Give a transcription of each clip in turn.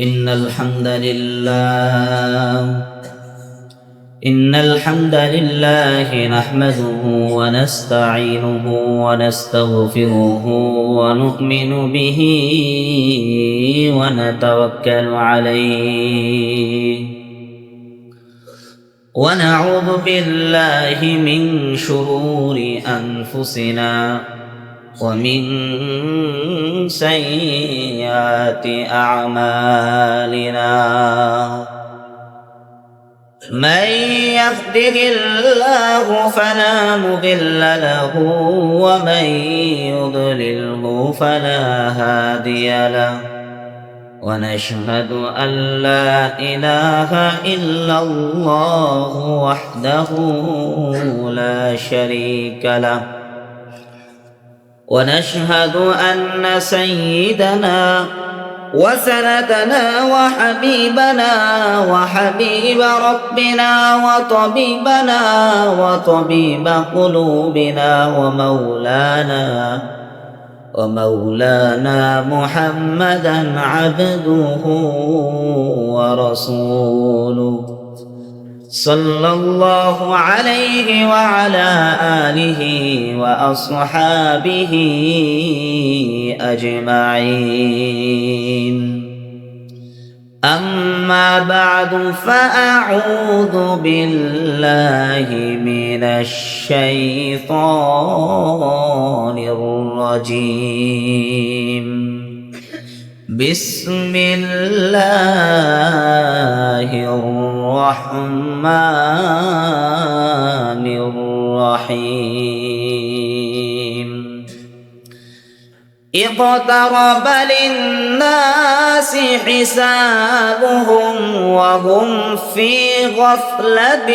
إن الحمد لله نحمده ونستعينه ونستغفره ونؤمن به ونتوكل عليه ونعوذ بالله من شرور أنفسنا ومن سيئات أعمالنا من يهده الله فلا مضل له ومن يضلله فلا هادي له ونشهد أن لا إله إلا الله وحده لا شريك له ونشهد أن سيدنا وسندنا وحبيبنا وحبيب ربنا وطبيب قلوبنا ومولانا محمدا عبده ورسوله صلى الله عليه وعلى آله وأصحابه أجمعين أما بعد فأعوذ بالله من الشيطان الرجيم بسم الله الرحمن الرحيم اقترب للناس حسابهم وهم في غفلة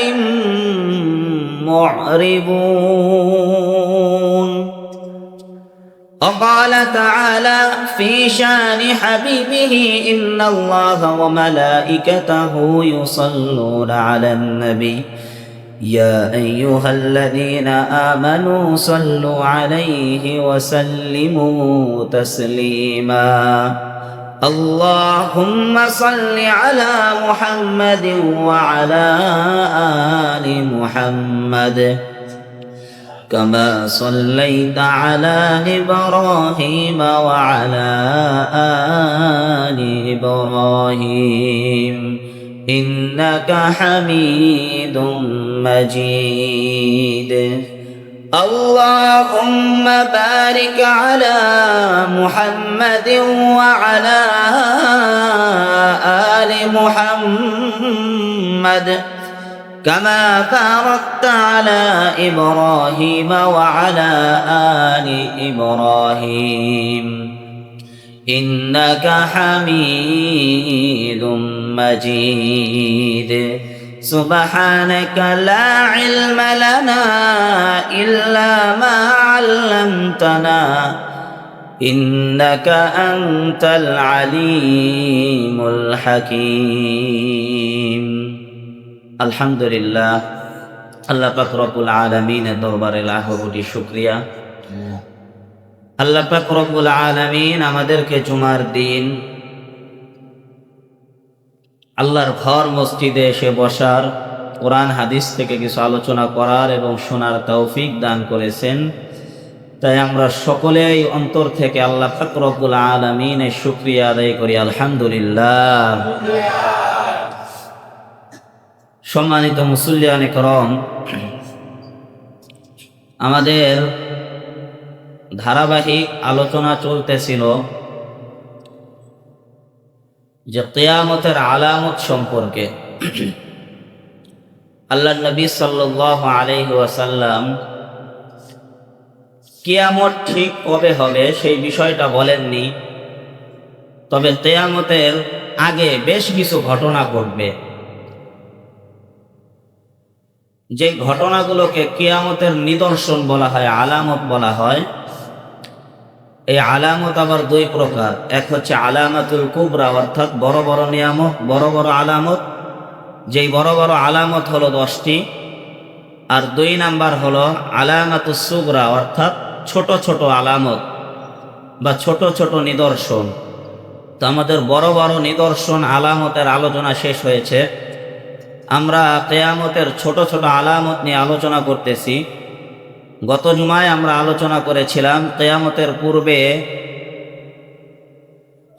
معرضون وقال تعالى في شان حبيبه إن الله وملائكته يصلون على النبي يا أيها الذين آمنوا صلوا عليه وسلموا تسليما اللهم صل على محمد وعلى آل محمد كما صليت على إبراهيم وعلى آل إبراهيم إنك حميد مجيد اللهم بارك على محمد وعلى آل محمد كما باركت على إبراهيم وعلى آل إبراهيم إنك حميد مجيد سبحانك لا علم لنا إلا ما علمتنا إنك أنت العليم الحكيم আলহামদুলিল্লাহ আল্লাহ পাক রব্বুল আলামিনের দরবারে লাখো কোটি শুকরিয়া। আল্লাহ পাক রব্বুল আলামিন আমাদেরকে জুমার দিন আল্লাহর ঘর মসজিদে এসে বসার, কোরআন হাদিস থেকে কিছু আলোচনা করার এবং শোনার তৌফিক দান করেছেন। তাই আমরা সকলেই অন্তর থেকে আল্লাহ পাক রব্বুল আলামিনের শুকরিয়া আদায় করি আলহামদুলিল্লাহ। সম্মানিত মুসল্লিয়ানে করম, আমাদের ধারাবাহিক আলোচনা চলতেছিল যে কিয়ামতের আলামত সম্পর্কে। আল্লাহর নবী সাল্লাল্লাহু আলাইহি ওয়াসাল্লাম কিয়ামত ঠিক কবে হবে সেই বিষয়টা বলেননি, তবে কিয়ামতের আগে বেশ কিছু ঘটনা ঘটবে, যে ঘটনাগুলোকে কিয়ামতের নিদর্শন বলা হয়, আলামত বলা হয়। এই আলামত আবার দুই প্রকার, এক হচ্ছে আলামাতুল কুবরা অর্থাৎ বড় বড় নিয়ামত, বড় বড় আলামত, যেই বড় বড় আলামত হলো 10টি, আর দুই নাম্বার হলো আলামাতুস সুগরা অর্থাৎ ছোট ছোট আলামত বা ছোট ছোট নিদর্শন। তো আমাদের বড় বড় নিদর্শন আলামতের আলোচনা শেষ হয়েছে। আমরা কিয়ামতের ছোট ছোট আলামত নিয়ে আলোচনা করতেছি। গত জুমায় আমরা আলোচনা করেছিলাম কিয়ামতের পূর্বে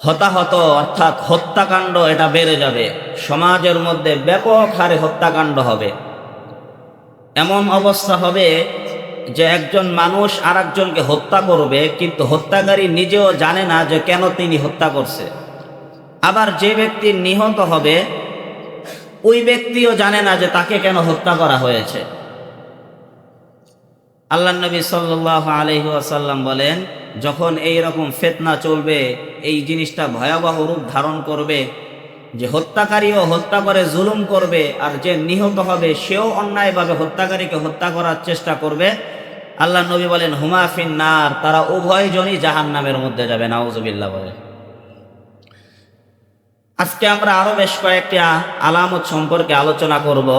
হতাহত অর্থাৎ হত্যাকাণ্ড এটা বেড়ে যাবে, সমাজের মধ্যে ব্যাপক হারে হত্যাকাণ্ড হবে। এমন অবস্থা হবে যে একজন মানুষ আর একজনকে হত্যা করবে, কিন্তু হত্যাকারী নিজেও জানে না যে কেন তিনি হত্যা করছে। আবার যে ব্যক্তি নিহত হবে ওই ব্যক্তিও জানে না যে তাকে কেন হত্যা করা হয়েছে। আল্লাহ নবী সাল্লাল্লাহু আলাইহি ওয়াসাল্লাম বলেন, যখন এই রকম ফিতনা চলবে, এই জিনিসটা ভয়াবহ রূপ ধারণ করবে যে হত্যাকারীও হত্যা করে জুলুম করবে, আর যে নিহত হবে সেও অন্যায়ভাবে হত্যাকারীকে হত্যা করার চেষ্টা করবে। আল্লাহ নবী বলেন, হুমা ফিন নার, তারা উভয়জনই জাহান্নামের মধ্যে যাবে। নাউজুবিল্লাহ বলে। আজকে আমরা আরো বেশ কয়েকটি আলামত সম্পর্কে আলোচনা করব।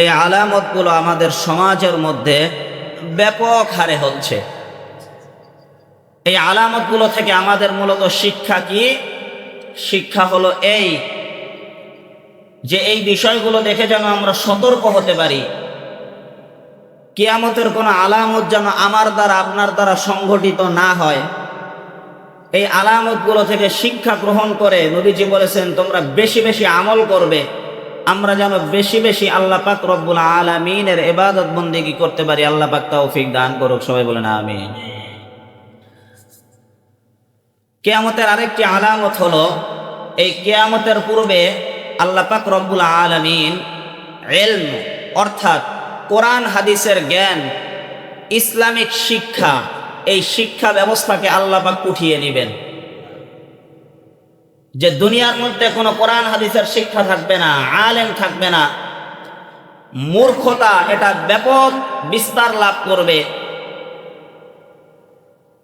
এই আলামতগুলো আমাদের সমাজের মধ্যে ব্যাপক হারে হচ্ছে। এই আলামতগুলো থেকে আমাদের মূলত শিক্ষা কি? শিক্ষা হলো এই যে এই বিষয়গুলো দেখে যেন আমরা সতর্ক হতে পারি। কিয়ামতের কোনো আলামত যেন আমার দ্বারা আপনার দ্বারা সংঘটিত না হয়। এই আলামতগুলো থেকে শিক্ষা গ্রহণ করে নবীজি বলেছেন, তোমরা বেশি বেশি আমল করবে। আমরা যেন বেশি বেশি আল্লাহ পাক রব্বুল আলামিনের ইবাদত বন্দেগী করতে পারি। আল্লাহ পাক তৌফিক দান করুক। সবাই বলেন আমিন। কিয়ামতের আরেকটি আলামত হলো, এই কিয়ামতের পূর্বে আল্লাহ পাক রব্বুল আলামিন ইলম অর্থাৎ কোরআন হাদিসের জ্ঞান, ইসলামিক শিক্ষা, এই শিক্ষা ব্যবস্থাকে আল্লাহ পাক উঠিয়ে নেবেন। যে দুনিয়ার মধ্যে কোনো কোরআন হাদিসের শিক্ষা থাকবে না, আলেম থাকবে না, মূর্খতা এটা ব্যাপক বিস্তার লাভ করবে।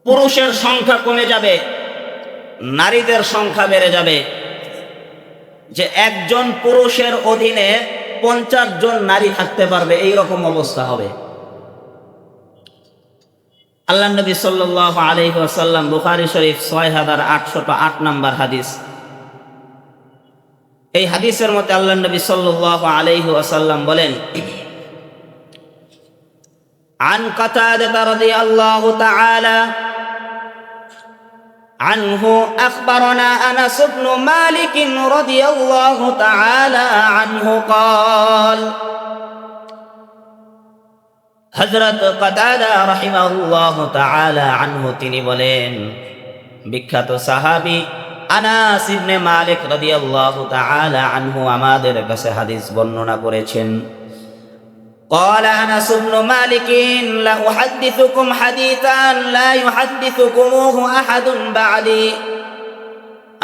পুরুষের সংখ্যা কমে যাবে, নারীদের সংখ্যা বেড়ে যাবে। যে একজন পুরুষের অধীনে 50 জন নারী থাকতে পারবে, এই রকম অবস্থা হবে। আল্লাহ নবী সাল্লাল্লাহু আলাইহি ওয়াসাল্লাম, বুখারী শরীফ 6808 নম্বর হাদিস। এই হাদিসের মধ্যে আল্লাহ নবী সাল্লাল্লাহু আলাইহি ওয়াসাল্লাম বলেন, আন কাতাদা রাদিয়াল্লাহু তাআলা আনহু আখবারানা আনাস ইবনে মালিক রাদিয়াল্লাহু তাআলা আনহু قال হযরত কাতাদা রাহিমাহুল্লাহু তাআলা আনহু তিনি বলেন, বিখ্যাত সাহাবী আনাস ইবনে মালিক রাদিয়াল্লাহু তাআলা আনহু আমাদের কাছে হাদিস বর্ণনা করেছেন। قال أنس بن مالك لا أحدثكم حديثا لا يحدثكموه أحد بعدي।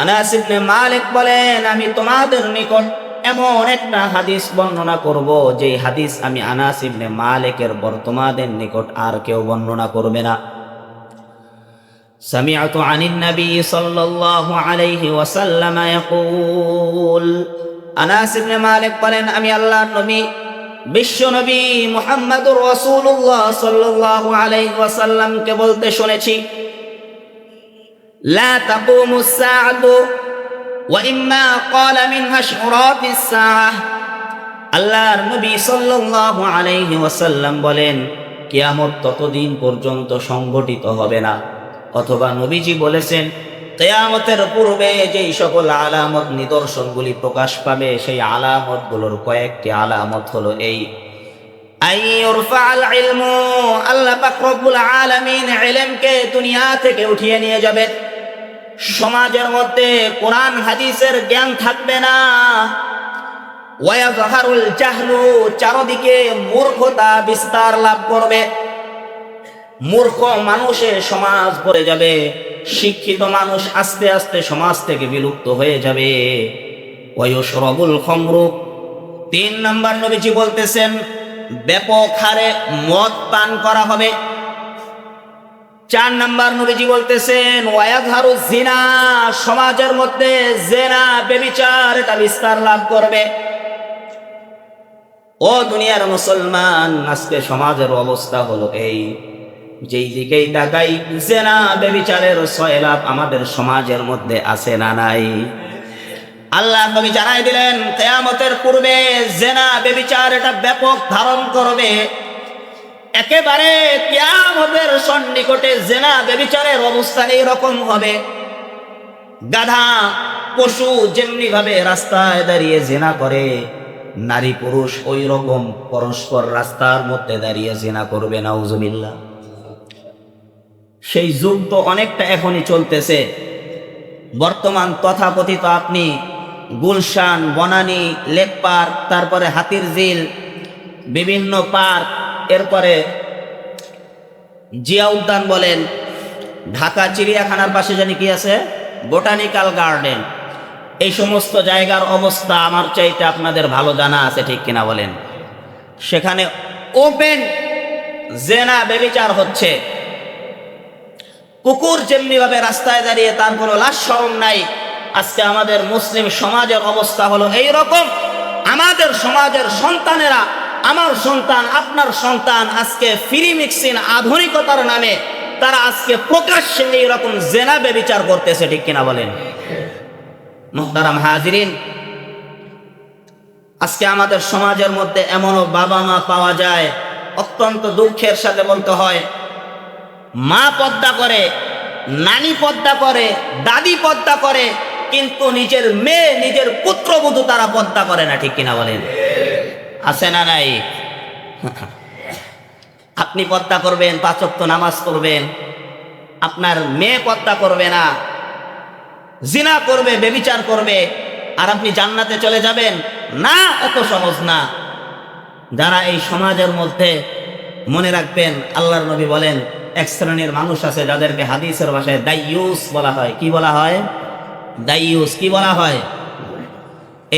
আনাস ইবনে মালিক বলেন, আমি তোমাদের নিকট এমন একটা হাদিস বর্ণনা করব যে হাদিস আমি আনাস ইবনে মালিকের বর্তমানের নিকট আর কেউ বর্ণনা করবে না। সামিআতু আনিন নবী সাল্লাল্লাহু আলাইহি ওয়াসাল্লাম ইয়াকুল, আনাস ইবনে মালিক বলেন, আমি আল্লাহর নবী বিশ্ব নবী মুহাম্মদুর রাসূলুল্লাহ সাল্লাল্লাহু আলাইহি ওয়াসাল্লামকে বলতে শুনেছি, লা তাকুমুস সাআতু ওয়া ইম্মা ক্বালা মিন আশরাতিস সাআহ। আল্লাহর নবী সাল্লাল্লাহু আলাইহি ওয়াসাল্লাম বলেন, কিয়ামত ততদিন পর্যন্ত সংঘটিত হবে না, অথবা নবীজি বলেছেন কিয়ামতের পূর্বে যেই সকল আলামত নিদর্শনগুলি প্রকাশ পাবে, সেই আলামতগুলোর কয়েকটি আলামত হলো এই, আইয়ুরফাল ইলমু, আল্লাহ পাক রব্বুল আলামিন ইলমকে দুনিয়া থেকে উঠিয়ে নিয়ে যাবে। সমাজের মধ্যে কোরআন হাদিসের জ্ঞান থাকবে না। ওয়ায়াযহারুল জাহলু, চারদিকে মূর্খতা বিস্তার লাভ করবে। মূর্খ মানুষের সমাজ পড়ে যাবে, শিক্ষিত মানুষ আস্তে আস্তে সমাজ থেকে বিলুপ্ত হয়ে যাবে। ওয়ায়ুশরাবুল খামরু, 3 নম্বর নবীজি বলতেছেন ব্যাপক হারে মদ পান করা হবে। 4 নম্বর নবীজি বলতেছেন ওয়ায়াযহারুজ জিনা, সমাজের মধ্যে জিনা ব্যভিচার এটা বিস্তার লাভ করবে। ও দুনিয়ার মুসলমান, আজকে সমাজের অবস্থা হলো এই, যেই দিকেই তাকাই জেনা ব্যভিচারের সয়লাভ আমাদের সমাজের মধ্যে আছে না নাই? আল্লাহ নবী জানাই দিলেন কিয়ামতের পূর্বে জেনা ব্যভিচার এটা ব্যাপক ধারণ করবে। একেবারে কিয়ামতের সন্নিকটে জেনা ব্যভিচারের অবস্থা এইরকম হবে, গাধা পশু যেমনি ভাবে রাস্তায় দাঁড়িয়ে জেনা করে, নারী পুরুষ ওই রকম পরস্পর রাস্তার মধ্যে দাঁড়িয়ে জেনা করবে। নাউজুবিল্লাহ। সেই যুগ তো অনেকটা এখনই চলতেছে। বর্তমান তথাকথিত আপনি গুলশান, বনানী, লেক পার্ক, তারপরে হাতির ঝিল, বিভিন্ন পার্ক, এরপরে জিয়া উদ্যান বলেন, ঢাকা চিড়িয়াখানার পাশে জানি কি আছে, বোটানিক্যাল গার্ডেন, এই সমস্ত জায়গার অবস্থা আমার চাইতে আপনাদের ভালো জানা আছে, ঠিক কিনা বলেন? সেখানে ওপেন জেনা ব্যভিচার হচ্ছে। কুকুর যেমনি ভাবে রাস্তায় দাঁড়িয়ে তার কোনো লাশ শরম নাই, আজকে আমাদের মুসলিম সমাজের অবস্থা হলো এই রকম। আমাদের সমাজের সন্তানেরা, আমার সন্তান, আপনার সন্তান, আজকে ফ্রি মিক্সিং আধুনিকতার নামে তারা আজকে প্রকাশ্যে এইরকম জেনা ব্যভিচার করতেছে, ঠিক কিনা বলেন? মুহতারাম হাজিরিন, আজকে আমাদের সমাজের মধ্যে এমনও বাবা মা পাওয়া যায়, অত্যন্ত দুঃখের সাথে বলতে হয়, মা পর্দা করে, নানি পর্দা করে, দাদি পর্দা করে, কিন্তু নিজের মেয়ে, নিজের পুত্রবধূ তারা পর্দা করে না, ঠিক কিনা বলেন? আছে না নাই? আপনি পর্দা করবেন, 5 ওয়াক্ত নামাজ পড়বেন, আপনার মেয়ে পর্দা করবে না, জিনা করবে, ব্যভিচার করবে, আর আপনি জান্নাতে চলে যাবেন? না, এত সহজ না। যারা এই সমাজের মধ্যে, মনে রাখবেন আল্লাহর নবী বলেন এক শ্রেণীর মানুষ আছে যাদেরকে হাদিসের ভাষায় দাইয়ুস বলা হয়। কি বলা হয়? দাইয়ুস। কি বলা হয়?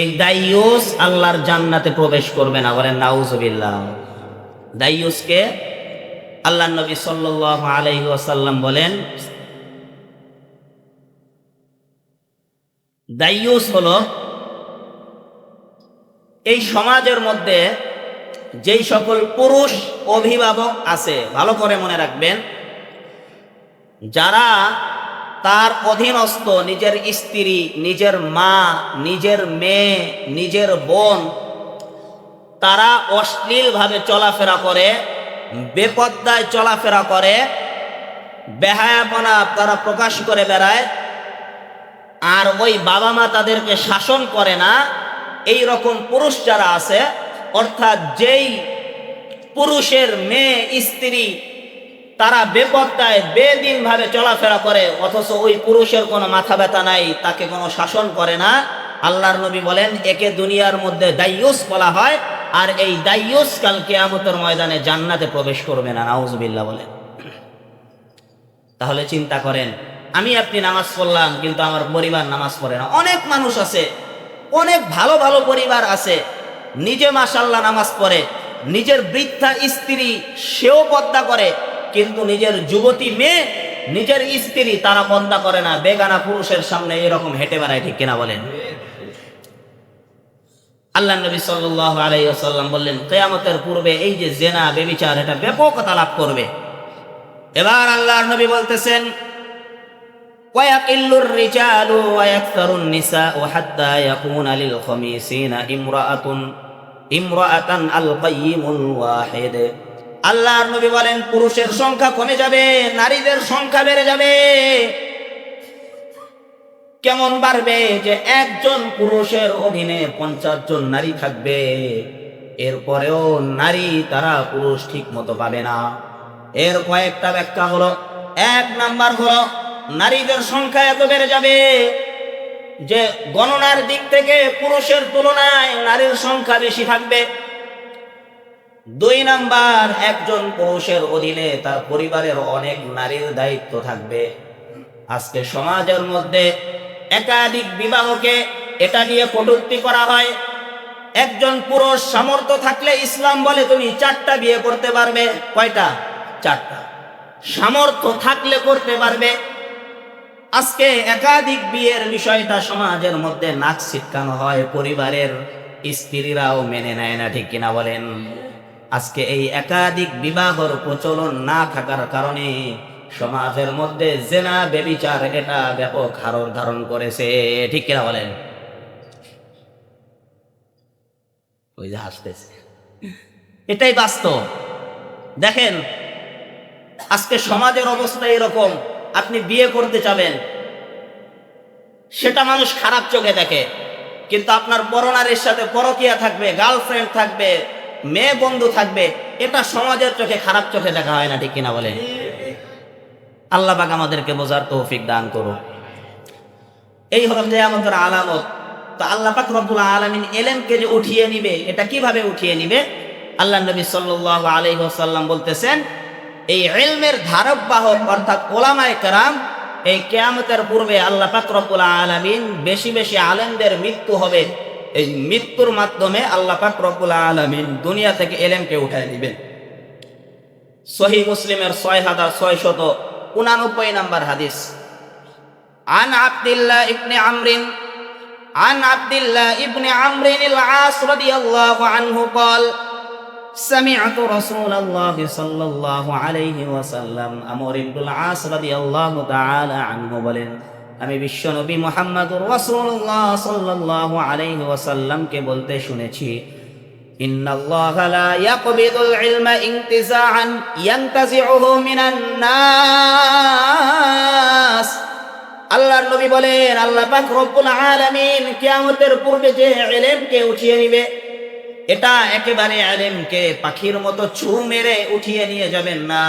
এই দাইয়ুস আল্লাহর জান্নাতে প্রবেশ করবে না, বলেন নাউজুবিল্লাহ। দাইয়ুসকে আল্লাহর নবী সাল্লাল্লাহু আলাইহি ওয়াসাল্লাম বলেন, দাইয়ুস হলো এই সমাজের মধ্যে যেই সকল পুরুষ অভিভাবক আছে, ভালো করে মনে রাখবেন, যারা তার অধীনস্থ নিজের স্ত্রী, নিজের মা, নিজের মেয়ে, নিজের বোন, তারা অশ্লীলভাবে চলাফেরা করে, বেপর্দায় চলাফেরা করে, বেহায়াপনা তারা প্রকাশ করে বেড়ায়, আর ওই বাবা মা তাদেরকে শাসন করে না, এই রকম পুরুষ যারা আছে, অর্থাৎ যেই পুরুষের মেয়ে, স্ত্রী তারা বেপর্দায় বেদিন ভাবে চলাফেরা করে, অথচ ওই পুরুষের কোনো মাথা ব্যথা নাই, তাকে কোনো শাসন করে না, আল্লাহর নবী বলেন একে দুনিয়ার মধ্যে দাইয়ুস বলা হয়, আর এই দাইয়ুস কাল কিয়ামতের ময়দানে জান্নাতে প্রবেশ করবে না। নাউজুবিল্লাহ বলেন। তাহলে চিন্তা করেন, আমি আপনি নামাজ পড়লাম কিন্তু আমার পরিবার নামাজ পড়ে না। অনেক মানুষ আছে, অনেক ভালো ভালো পরিবার আছে, নিজে মাশাআল্লাহ নামাজ পড়ে, নিজের বৃদ্ধা স্ত্রী সেও পর্দা করে, কিন্তু নিজের যুবতী মেয়ে, নিজের স্ত্রী তারা পর্দা করে না, বেগানা পুরুষের সামনে এরকম হেঁটে বেড়ায়, ঠিক কিনা বলেন? আল্লাহ নবী সাল্লাল্লাহু আলাইহি ওয়াসাল্লাম বললেন কিয়ামতের পূর্বে এই যে জেনা ব্যভিচার এটা ব্যাপকতা লাভ করবে। এবার আল্লাহর নবী বলতেছেন ওয়ায়াকিল্লুর রিজালু ওয়ায়াকতারুন নিসাউ হাত্তা ইয়াকুনা লিল খামিসিনা ইমরাআতান আল কাইয়িমুল ওয়াহিদ। আল্লাহর নবী বলেন পুরুষের সংখ্যা কমে যাবে, নারীদের সংখ্যা বেড়ে যাবে। কেমন বাড়বে? যে একজন পুরুষের অধীনে 50 জন নারী থাকবে, এরপরেও নারী তারা পুরুষ ঠিক মতো পাবে না। এর কয়েকটা ব্যাখ্যা হলো, 1 নাম্বার হলো নারীদের সংখ্যা এত বেড়ে যাবে যে গণনার দিক থেকে পুরুষের তুলনায় নারীর সংখ্যা বেশি থাকবে। 2 নাম্বার, একজন পুরুষের অধীনে তার পরিবারের অনেক নারীর দায়িত্ব থাকবে। আজকে সমাজের মধ্যে একাধিক বিবাহকে এটা নিয়ে কটূক্তি করা হয়। একজন পুরুষ সামর্থ্য থাকলে ইসলাম বলে তুমি 4টা বিয়ে করতে পারবে। কয়টা? 4টা। সামর্থ্য থাকলে করতে পারবে। আজকে একাধিক বিয়ের বিষয়টা সমাজের মধ্যে নাক ছিটকানো হয়, পরিবারের স্ত্রীরাও মেনে নেয় না, ঠিক কিনা বলেন? আজকে এই একাধিক বিবাহর প্রচলন না থাকার কারণে সমাজের মধ্যে জেনা ব্যভিচার এটা ব্যাপক হার ধারণ করেছে, ঠিক কিনা বলেন? ওই যে হাসতেছে, এটাই বাস্তব। দেখেন আজকে সমাজের অবস্থা এরকম, আপনি বিয়ে করতে যাবেন, সেটা মানুষ খারাপ চোখে দেখে, কিন্তু আপনার পরনারীর সাথে পরকিয়া থাকবে, গার্লফ্রেন্ড থাকবে, মেয়ে বন্ধু থাকবে, এটা সমাজের চোখে খারাপ চোখে দেখা হয় না, ঠিক কিনা বলেন? আল্লাহ পাক আমাদেরকে বোঝার তৌফিক দান করুন। এই হলো যে আমাদের আলামত। তো আল্লাহ পাক রব্বুল আলামিন ইলমকে যে উঠিয়ে নিবে, এটা কিভাবে উঠিয়ে নিবে? আল্লাহ নবী সাল্লাল্লাহু আলাইহি ওয়াসাল্লাম বলতেছেন, এই ইলমের ধারক বাহক অর্থাৎ উলামায়ে কেরাম, এই কিয়ামতের পূর্বে আল্লাহ পাক রব্বুল আলামিন বেশি বেশি আলেমদের মৃত্যু হবে। এই মৃত্যুর মাধ্যমে আল্লাহ পাক রব্বুল আলামিন দুনিয়া থেকে ইলমকে উঠায় দিবেন। সহিহ মুসলিমের 6689 নম্বর হাদিস। عن عبد الله ابن عمرو العاص رضي الله عنه قال سمعت رسول الله صلى الله عليه وسلم আমর ইবনুল আস রাদিয়াল্লাহু তাআলা আনহু বলেন, আমি বিশ্বনবী মুহাম্মদুর রাসূলুল্লাহ সাল্লাল্লাহু আলাইহি ওয়াসাল্লামকে বলতে শুনেছি, ইন্নাল্লাহা লা ইয়াকবিদুল ইলমা ইনতিজাআন ইয়ানতাজিউহু মিনান নাস। আল্লাহর নবী বলেন, আল্লাহ পাক রব্বুল আলামিন কিয়ামতের পূর্বে যে ইলমকে উঠিয়ে নিবে, এটা একেবারে ইলমকে পাখির মতো ছু মেরে উঠিয়ে নিয়ে যাবেন না,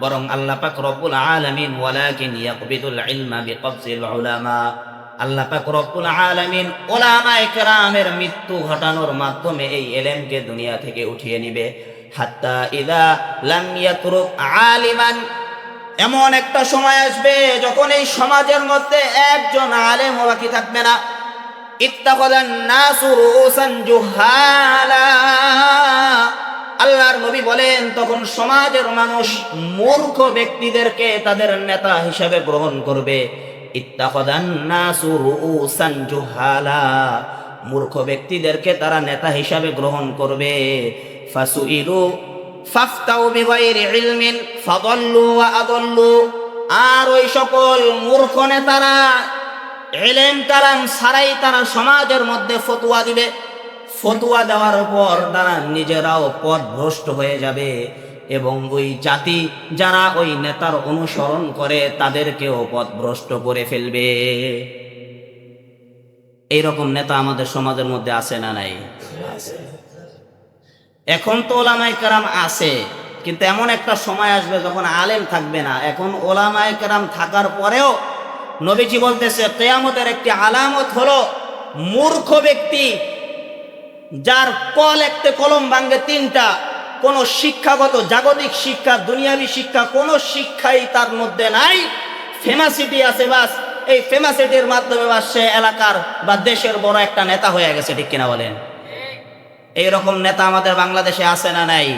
বরং আল্লাহ পাক রব্বুল আলামিন ওয়ালাকিন ইয়াকবিদুল ইলমা বিকবজিল উলামা, আল্লাহ পাক রব্বুল আলামিন উলামায়ে কেরামের মৃত্যু ঘটানোর মাধ্যমে এই ইলমকে দুনিয়া থেকে উঠিয়ে নিবে। হাত্তা ইযা লাম ইয়াতরুক আলিমান, এমন একটা সময় আসবে যখন এই সমাজের মধ্যে একজন আলেম বাকি থাকবে না। ইত্তাখাযান নাসু রুউসান জুহালা, আল্লাহর নবী বলেন তখন সমাজের মানুষ মূর্খ ব্যক্তিদেরকে তাদের নেতা হিসেবে গ্রহণ করবে। ইত্তাখাযান নাসু রুউসান জুহালা, মূর্খ ব্যক্তিদেরকে তারা নেতা হিসেবে গ্রহণ করবে। ফাসুইলু ফাফতাউ বিগাইরি ইলমিন ফাদাল্লু ওয়া আদাল্লু, আর ওই সকল মূর্খ নেতারা ইলম কালাম ছাড়াই তারা সমাজের মধ্যে ফতোয়া দিবে। ফতোয়া দেওয়ার পর তারা নিজেরাও পথভ্রষ্ট হয়ে যাবে এবং ওই জাতি যারা ওই নেতার অনুসরণ করে তাদেরকেও পথভ্রষ্ট করে ফেলবে। এইরকম নেতা আমাদের সমাজের মধ্যে আছে না নাই? এখন তো ওলামায়ে কেরাম আছে, কিন্তু এমন একটা সময় আসবে যখন আলেম থাকবে না। এখন ওলামায়ে কেরাম থাকার পরেও নবীজি বলতেছে কিয়ামতের একটি আলামত হলো মূর্খ ব্যক্তি যার কল একতে কলম ভাঙ্গে তিনটা, কোন শিক্ষাগত জাগতিক শিক্ষা দুনিয়াবি শিক্ষা কোন শিক্ষাই তার মধ্যে নাই। ফেমাসিটি আছে, বাস এই ফেমাসিটির মাধ্যমে বাস সে এলাকার বা দেশের বড় একটা নেতা হয়ে গেছে, ঠিক কিনা বলেন? এইরকম নেতা আমাদের বাংলাদেশে আছে না নাই?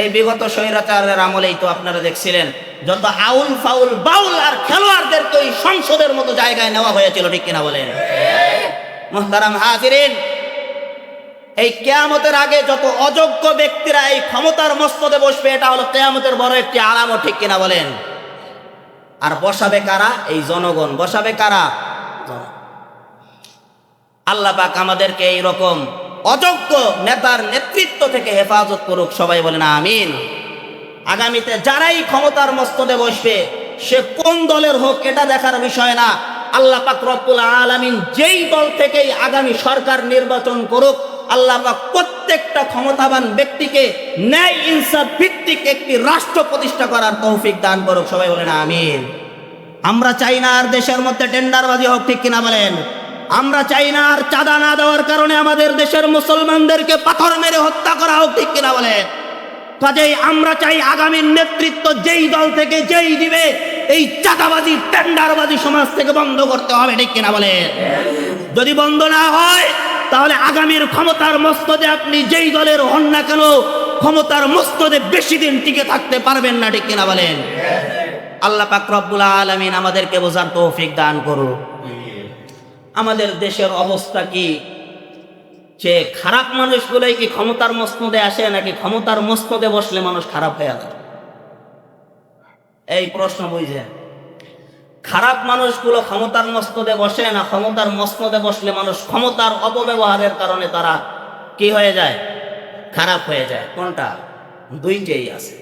এই বিগত স্বৈরাচারের আমলেই তো আপনারা দেখছিলেন যত আউল ফাউল বাউল আর খেলোয়াড়দেরকে ওই সংসদের মতো জায়গায় নেওয়া হয়েছিল, ঠিক কিনা বলেন? মুহতারাম হাজিরিন, এই কিয়ামতের আগে যত অযোগ্য ব্যক্তিরা এই ক্ষমতার মস্তদে বসবে, এটা হলো কিয়ামতের বড় একটি আলামত, ঠিক কিনা বলেন? আর বসাবে কারা? এই জনগণ বসাবে কারা? আল্লাহ পাক আমাদেরকে এইরকম অযোগ্য নেতার নেতৃত্ব থেকে হেফাজত করুক, সবাই বলেন আমিন। আগামীতে যারাই ক্ষমতার মস্তদে বসবে সে কোন দলের হোক এটা দেখার বিষয় না। আল্লাহ পাক রব্বুল আলামিন যেই দল থেকেই আগামী সরকার নির্বাচন করুক, আল্লাহ পাক প্রত্যেকটা ক্ষমতাবান ব্যক্তিকে ন্যায় ইনসাফ ভিত্তিক একটি রাষ্ট্র প্রতিষ্ঠা করার তৌফিক দান করুক, সবাই বলেন আমিন। আমরা চাই না আর দেশের মধ্যে টেন্ডারবাজি হোক, ঠিক কিনা বলেন? আমরা চাই না আর চাঁদা না দেওয়ার কারণে আমাদের দেশের মুসলমানদেরকে পাথর মেরে হত্যা করা হোক, ঠিক কিনা বলেন? কাজেই আমরা চাই আগামীর নেতৃত্ব যেই দল থেকে যেই দিবে এই চাঁদাবাজি টেন্ডারবাজি সমাজ থেকে বন্ধ করতে হবে, ঠিক কিনা বলেন? যদি বন্ধ না হয় তাহলে আগামীর ক্ষমতার মস্তদে আপনি যেই দলের হন না কেন ক্ষমতার মস্তদে বেশি দিন টিকে থাকতে পারবেন না, ঠিক কিনা বলেন? আল্লাহ পাক রব্বুল আলামিন আমাদেরকে বোঝার তৌফিক দান করুন। আমাদের দেশের অবস্থা কি? যে খারাপ মানুষগুলোই কি ক্ষমতার মসনদে আসে নাকি ক্ষমতার মসনদে বসলে মানুষ খারাপ হয়ে যায়? এই প্রশ্ন বুঝে, খারাপ মানুষগুলো ক্ষমতার মসনদে বসে না ক্ষমতার মসনদে বসলে মানুষ ক্ষমতার অপব্যবহারের কারণে তারা কি হয়ে যায়? খারাপ হয়ে যায়। কোনটা? দুইটাই আছে।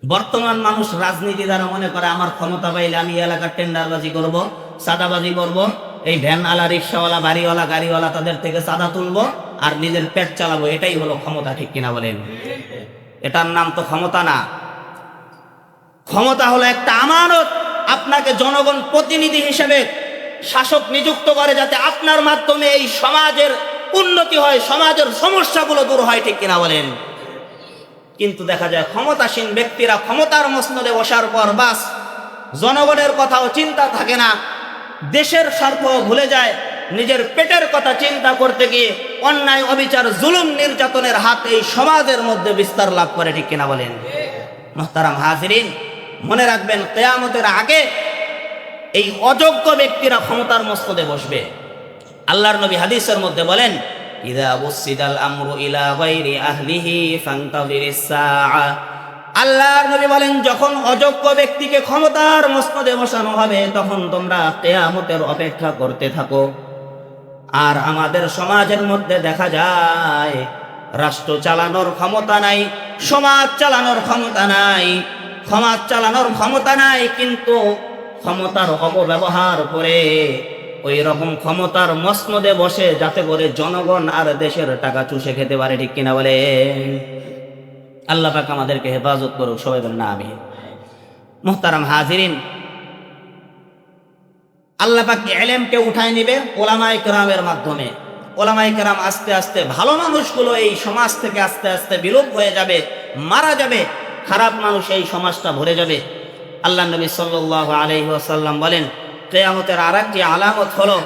বর্তমান মানুষ রাজনীতি দ্বারা মনে করে আমার ক্ষমতা পাইলে আমি এলাকার টেন্ডারবাজি করব, চাঁদাবাজি করব, এই ভ্যানওয়ালা, রিক্সাওয়ালা, বাড়িওয়ালা, গাড়িওয়ালা তাদের থেকে চাঁদা তুলবো আর নিজের পেট চালাবো। এটাই হলো ক্ষমতা, ঠিক কিনা বলেন? এটার নাম তো ক্ষমতা না। ক্ষমতা হলো একটা আমানত। আপনাকে জনগণ প্রতিনিধি হিসেবে শাসক নিযুক্ত করে যাতে আপনার মাধ্যমে এই সমাজের উন্নতি হয়, সমাজের সমস্যাগুলো দূর হয়, ঠিক কিনা বলেন? কিন্তু দেখা যায় ক্ষমতাসীন ব্যক্তিরা ক্ষমতার মসনদে বসার পর বাস জনগণের কথাও চিন্তা থাকে না, দেশের স্বার্থ ভুলে যায়, নিজের পেটের কথা চিন্তা করতে গিয়ে অন্যায়, অবিচার, জুলুম, নির্যাতনের হাত এই সমাজের মধ্যে বিস্তার লাভ করে, ঠিক কিনা বলেন? মুহতারাম হাজিরিন, মনে রাখবেন কিয়ামতের আগে এই অযোগ্য ব্যক্তিরা ক্ষমতার মসনদে বসবে। আল্লাহর নবী হাদিসের মধ্যে বলেন, ইযা বুসিদাল আমরু ইলা গায়রি আহলিহি ফান্তাযিরিস সাআ। আল্লাহর নবী বলেন, যখন অযোগ্য ব্যক্তিকে ক্ষমতার মসনদে বসানো হবে তখন তোমরা কিয়ামতের অপেক্ষা করতে থাকো। আর আমাদের সমাজের মধ্যে দেখা যায় রাষ্ট্র চালানোর ক্ষমতা নাই, সমাজ চালানোর ক্ষমতা নাই, সমাজ চালানোর ক্ষমতা নাই, কিন্তু ক্ষমতার অপব্যবহার করে ওই রকম ক্ষমতার মসনদে বসে যাতে করে জনগণ আর দেশের টাকা চুষে খেতে পারে, ঠিক কিনা বলে? আল্লাহ পাক আমাদেরকে হেফাজত করুক, সবাই বলেন আমিন। মুহতারাম হাজিরিন, আল্লাহ পাক ইলমকে উঠায় নিবে ওলামায়ে কেরামের মাধ্যমে। ওলামায়ে কেরাম আস্তে আস্তে, ভালো মানুষগুলো এই সমাজ থেকে আস্তে আস্তে বিলোপ হয়ে যাবে, মারা যাবে, খারাপ মানুষ এই সমাজটা ভরে যাবে। আল্লাহ নবী সাল্লাল্লাহু আলাইহি ওয়াসাল্লাম বলেন, কিয়ামতের আরেকটি আলামত হলো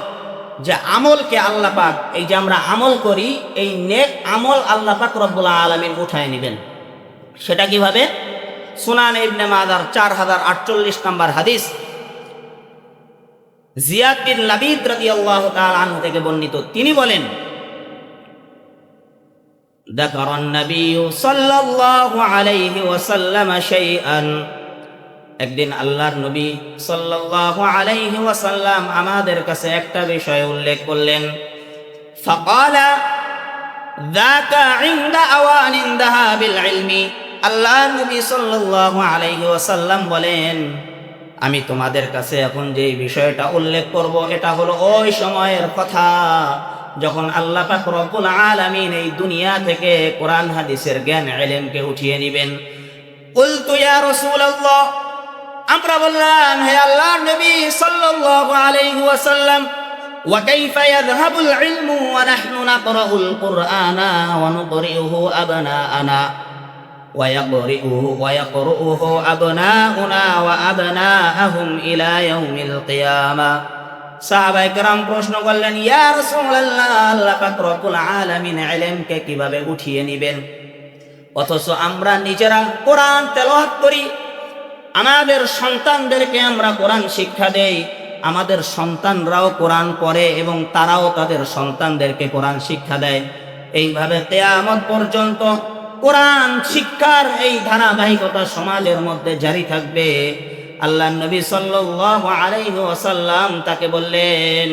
যে আমলকে আল্লাহ পাক, এই যে আমরা আমল করি, এই নেক আমল আল্লাহ পাক রব্বুল আলামিন উঠায় নেবেন। সেটা কিভাবে? সুনান ইবনে মাজার 4048 নম্বর হাদিস, জিয়াদ বিন লাবিদ রাদিয়াল্লাহু তাআলা আনহু থেকে বর্ণিত। তিনি বলেন, যাকারান নবী সাল্লাল্লাহু আলাইহি ওয়াসাল্লাম শাইআন। একদিন আল্লাহর নবী সাল্লাল্লাহু আলাইহি ওয়াসাল্লাম আমাদের কাছে একটা বিষয় উল্লেখ করলেন। ফাকালা যাকা ইনদা আওয়ানিন যাহাবিল ইলমি। আল্লাহর নবী সাল্লাল্লাহু আলাইহি ওয়াসাল্লাম বলেন, আমি তোমাদের কাছে এখন যে বিষয়টা উল্লেখ করব এটা হলো ওই সময়ের কথা যখন আল্লাহ পাক রব্বুল আলামিন এই দুনিয়া থেকে কোরআন হাদিসের জ্ঞান ইলমকে উঠিয়ে নেবেন। কুলতু ইয়া রাসূলুল্লাহ, আমরা বললাম, হে আল্লাহর নবী সাল্লাল্লাহু আলাইহি ওয়াসাল্লাম, ওয়া কাইফা ইয়াযহাবুল ইলমু ওয়া নাহনু নাকরাউল কুরআনা ওয়া নুকরিউহু আবনাআনা ওয়া ইয়াকরুহু আবনাউনা ওয়া আবনাআহুম ইলা ইয়াউমিল কিয়ামা। সাহাবায়ে কেরাম প্রশ্ন করলেন, ইয়া রাসূলুল্লাহ, আল্লাহ পাক রব্বুল আলামিন ইলমকে কিভাবে উঠিয়ে নেবেন, অথচ আমরা নিজেরা কোরআন তেলাওয়াত করি, আমাদের সন্তানদেরকে আমরা কোরআন শিক্ষা দেই, আমাদের সন্তানরাও কোরআন পড়ে এবং তারাও তাদের সন্তানদেরকে কোরআন শিক্ষা দেয়। এইভাবে কিয়ামত পর্যন্ত কোরআন শিক্ষার এই ধারাবাহিকতা সমাজের মধ্যে জারি থাকবে। আল্লাহর নবী সাল্লাল্লাহু আলাইহি ওয়াসাল্লাম তাকে বললেন,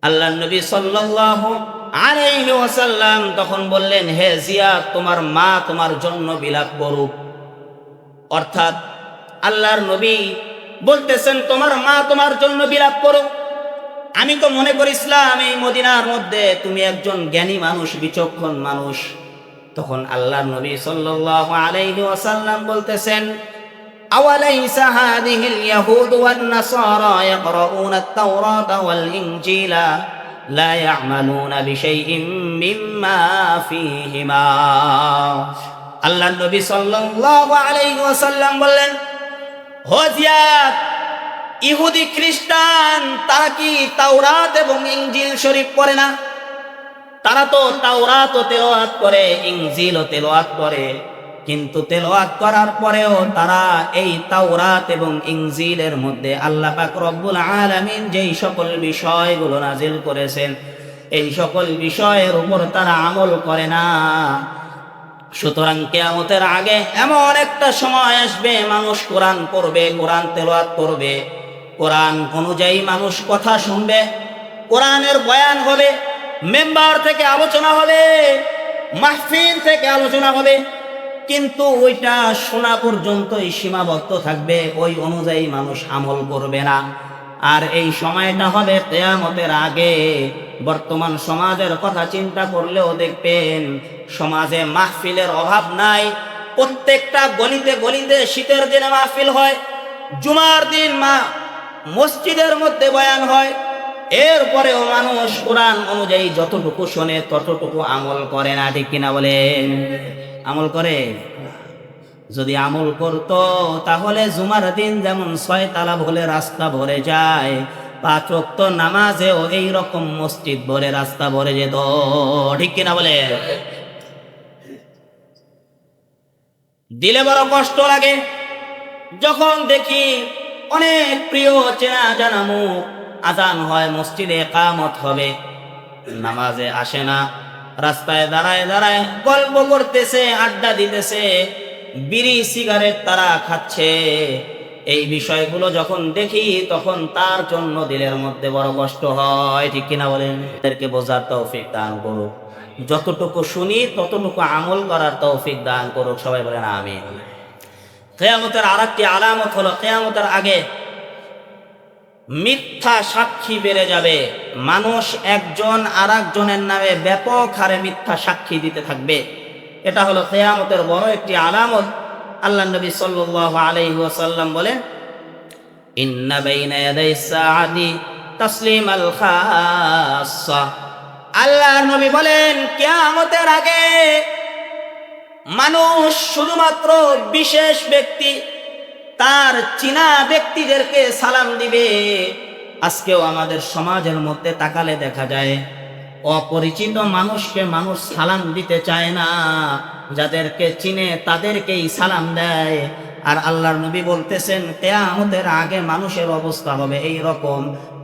আল্লাহর নবী সাল্লাল্লাহু আলাইহি ওয়াসাল্লাম তখন বললেন, হে জিয়াদ, তোমার মা তোমার জন্য বিলাপ করুক। অর্থাৎ আল্লাহর নবী বলতেছেন, তোমার মা তোমার জন্য বিলাপ করুক। আমি তো মনে করেছিলাম এই মদিনার মধ্যে তুমি একজন জ্ঞানী মানুষ, বিচক্ষণ মানুষ। তখন আল্লাহর নবী সাল্লাল্লাহু আলাইহি ওয়াসাল্লাম বলতেছেন, আওয়ালাইসা হাযিহিল ইয়াহুদ ওয়ান নাসারা ইয়াকরাউনা আত-তাওরাতা ওয়াল ইনজিলা লা ইয়া'মালুনা বিশাইইন মিম্মা ফীহিমা। আল্লাহর নবী সাল্লাল্লাহু আলাইহি ওয়াসাল্লাম বললেন, হে জিয়াদ, ইহুদি খ্রিস্টান তারা কি তাওরাত এবং ইনজিল শরীফ পড়ে না? তারা তো তাওরাত ও তেলাওয়াত করে, ইনজিল ও তেলাওয়াত করে, কিন্তু তেলাওয়াত করার পরেও তারা এই তাওরাত এবং ইনজিলের মধ্যে আল্লাহ পাক রব্বুল আলামিন যেই সকল বিষয়গুলো নাজিল করেছেন এই সকল বিষয়ের উপর তারা আমল করে না। সুতরাং কিয়ামতের আগে এমন একটা সময় আসবে, মানুষ কোরআন পড়বে, কোরআন তেলাওয়াত করবে, কোরআন অনুযায়ী মানুষ কথা শুনবে, কোরআনের বয়ান হবে, মেম্বার থেকে আলোচনা হবে, মাহফিল থেকে আলোচনা হবে, কিন্তু ওইটা শোনা পর্যন্তই সীমাবদ্ধ থাকবে, ওই অনুযায়ী মানুষ আমল করবে না। আর এই সময়টা হবে কিয়ামতের আগে। বর্তমান সমাজের কথা চিন্তা করলেও দেখবেন সমাজে মাহফিলের অভাব নাই। প্রত্যেকটা গলিতে গলিতে শীতের দিনে মাহফিল হয়, জুমার দিন মসজিদের মধ্যে বয়ান হয়, এরপরেও মানুষ কোরআন অনুযায়ী যতটুকু শোনে ততটুকু আমল করে না। ঠিক কিনা বলেন? আমল করে? যদি আমল করত তাহলে জুমার দিন যেমন 6 তালা ভরে রাস্তা ভরে যায়, 5 ওয়াক্ত নামাজেও এইরকম মসজিদ ভরে রাস্তা ভরে যেত। ঠিক কিনা বলে? দিলে বড় কষ্ট লাগে যখন দেখি অনেক প্রিয় চেনা জানা মুখ, আজান হয়, মসজিদে ইকামত হবে, নামাজে আসে না, রাস্তায় দাঁড়ায় দাঁড়ায় গল্প করতেছে, আড্ডা দিতেছে, বিড়ি সিগারেট তারা খাচ্ছে। এই বিষয়গুলো যখন দেখি তখন তার জন্য দিলের মধ্যে বড় কষ্ট হয়। ঠিক কিনা বলেন? এদেরকে বোঝার তৌফিক দান করুক, যতটুকু শুনি ততটুকু আমল করার তৌফিক দান করুক। সবাই বলেন আমিন। কিয়ামতের আরেকটি আলামত হলো কিয়ামতের আগে মিথ্যা সাক্ষী বেড়ে যাবে। মানুষ একজন আরেকজনের নামে ব্যাপক হারে মিথ্যা সাক্ষী দিতে থাকবে। এটা হলো কিয়ামতের বড় একটি আলামত। আল্লাহ নবী সাল্লাল্লাহু আলাইহি ওয়াসাল্লাম বলেন, ইন্না বাইনা ইয়াদাই সাআতি তাসলিমাল খাসসা। আল্লাহ নবী বলেন কিয়ামতের আগে মানুষ শুধুমাত্র বিশেষ ব্যক্তি, তার চিনা ব্যক্তিদেরকে সালাম দিবে। আজকেও আমাদের সমাজের মধ্যে তাকালে দেখা যায় অপরিচিত মানুষকে মানুষ সালাম দিতে চায় না, যাদেরকে চিনে তাদেরকেই সালাম দেয়। আর আল্লাহর নবী বলতেছেন কিয়ামতের আগে মানুষের অবস্থা হবে এই রকম,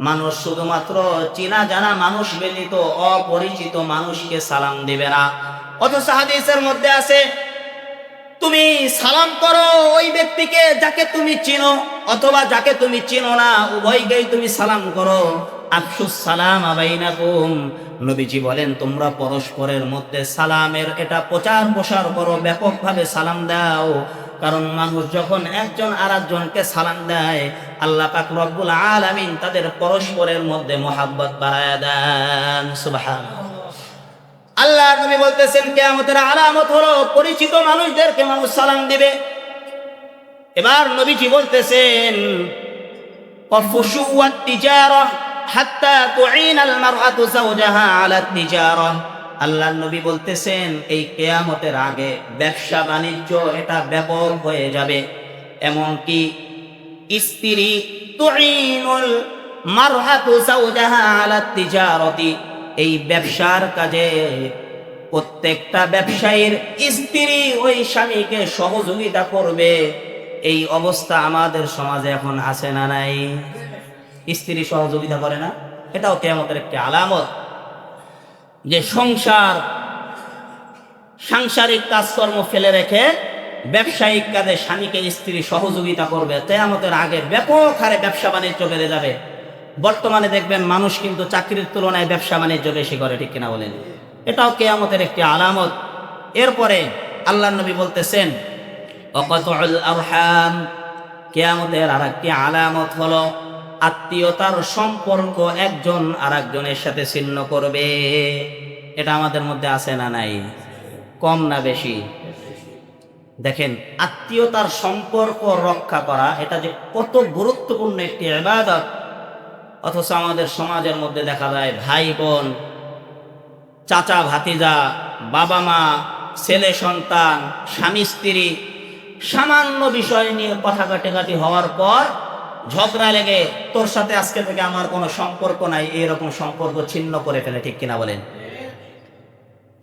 মানুষ শুধুমাত্র চিনা জানা মানুষ ব্যতীত অপরিচিত মানুষকে সালাম দিবে না। অথচ হাদিসের মধ্যে আছে তুমি সালাম করো ওই ব্যক্তিকে যাকে তুমি চিনো অথবা যাকে তুমি চিনো না, উভয়কেই তুমি সালাম করো। আফসুস সালাম বাইনাকুম। নবীজি বলেন তোমরা পরস্পরের মধ্যে সালামের এটা প্রচার প্রসার করো, ব্যাপকভাবে সালাম দাও। কারণ মানুষ যখন একজন আরেকজনকে সালাম দেয় আল্লাহ পাক রব্বুল আলামিন তাদের পরস্পরের মধ্যে মহাব্বত বাড়ায় দেন। সুবহানাল্লাহ। আল্লাহ নবী বলতেছেন কিয়ামতের আলামত হলো পরিচিত মানুষদেরকে মানুষ সালাম দিবে। এবার নবীজি বলতেছেন ওয়াফুশুওয়াত তিজারা হাত্তা তুঈনাল মারআতু যাওজাহা আলা তিজারা। আল্লাহ নবী বলতেছেন এই কিয়ামতের আগে ব্যবসা বাণিজ্য এটা ব্যাপক হয়ে যাবে, এমনকি স্ত্রী তুঈনুল মারআতু যাওজাহা আলা তিজারাতি, এই ব্যবসার কাজে প্রত্যেকটা ব্যবসায়ীর স্ত্রী ওই স্বামীকে সহযোগিতা করবে। এই অবস্থা আমাদের সমাজে এখন আছে না নাই? স্ত্রী সহযোগিতা করে না? এটাও কিয়ামতের একটি আলামত যে সাংসারিক কাজকর্ম ফেলে রেখে ব্যবসায়িক কাজে স্বামীকে স্ত্রী সহযোগিতা করবে। কিয়ামতের আগে ব্যাপক হারে ব্যবসা বাণিজ্য বেড়ে যাবে। বর্তমানে দেখবেন মানুষ কিন্তু চাকরির তুলনায় ব্যবসা বাণিজ্য বেশি করে। ঠিক কিনা বলেন? এটাও কিয়ামতের একটি আলামত। এরপরে আল্লাহ নবী বলতেছেন ওয়াকাতুল আরহাম। কিয়ামতের আরেকটি আলামত হলো আত্মীয়তার সম্পর্ক একজন আরেকজনের সাথে ছিন্ন করবে। এটা আমাদের মধ্যে আছে না নাই? কম না বেশি? দেখেন আত্মীয়তার সম্পর্ক রক্ষা করা এটা যে কত গুরুত্বপূর্ণ একটি ইবাদত, অথচ আমাদের সমাজের মধ্যে দেখা যায় ভাই বোন, চাচা ভাতিজা, বাবা মা, ছেলে সন্তান, স্বামী স্ত্রী, সামান্য বিষয় নিয়ে কথা কাটাকাটি হওয়ার পর ঝগড়া লেগে তোর সাথে আজকে থেকে আমার কোনো সম্পর্ক নাই, এইরকম সম্পর্ক ছিন্ন করে ফেলে। ঠিক কিনা বলেন?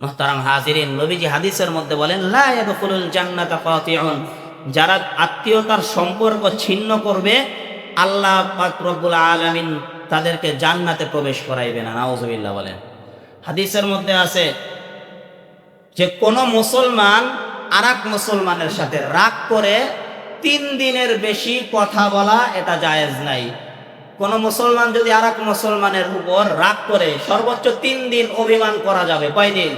মুহতারাম হাজিরিন, নবীজি হাদিসের মধ্যে বলেন, লা ইয়াদখুলুল জান্নাতা কাতিউন, যারা আত্মীয়তার সম্পর্ক ছিন্ন করবে আল্লাহ পাক রব্বুল আলামিন তাদেরকে জান্নাতে প্রবেশ করাইবে না। নাউজুবিল্লাহ বলেন। হাদিসের মধ্যে আছে যে কোনো মুসলমান আরেক মুসলমানের সাথে রাগ করে 3 দিনের বেশি কথা বলা এটা জায়েজ নাই। কোন মুসলমান যদি আরেক মুসলমানের উপর রাগ করে সর্বোচ্চ 3 দিন অভিমান করা যাবে। কয় দিন?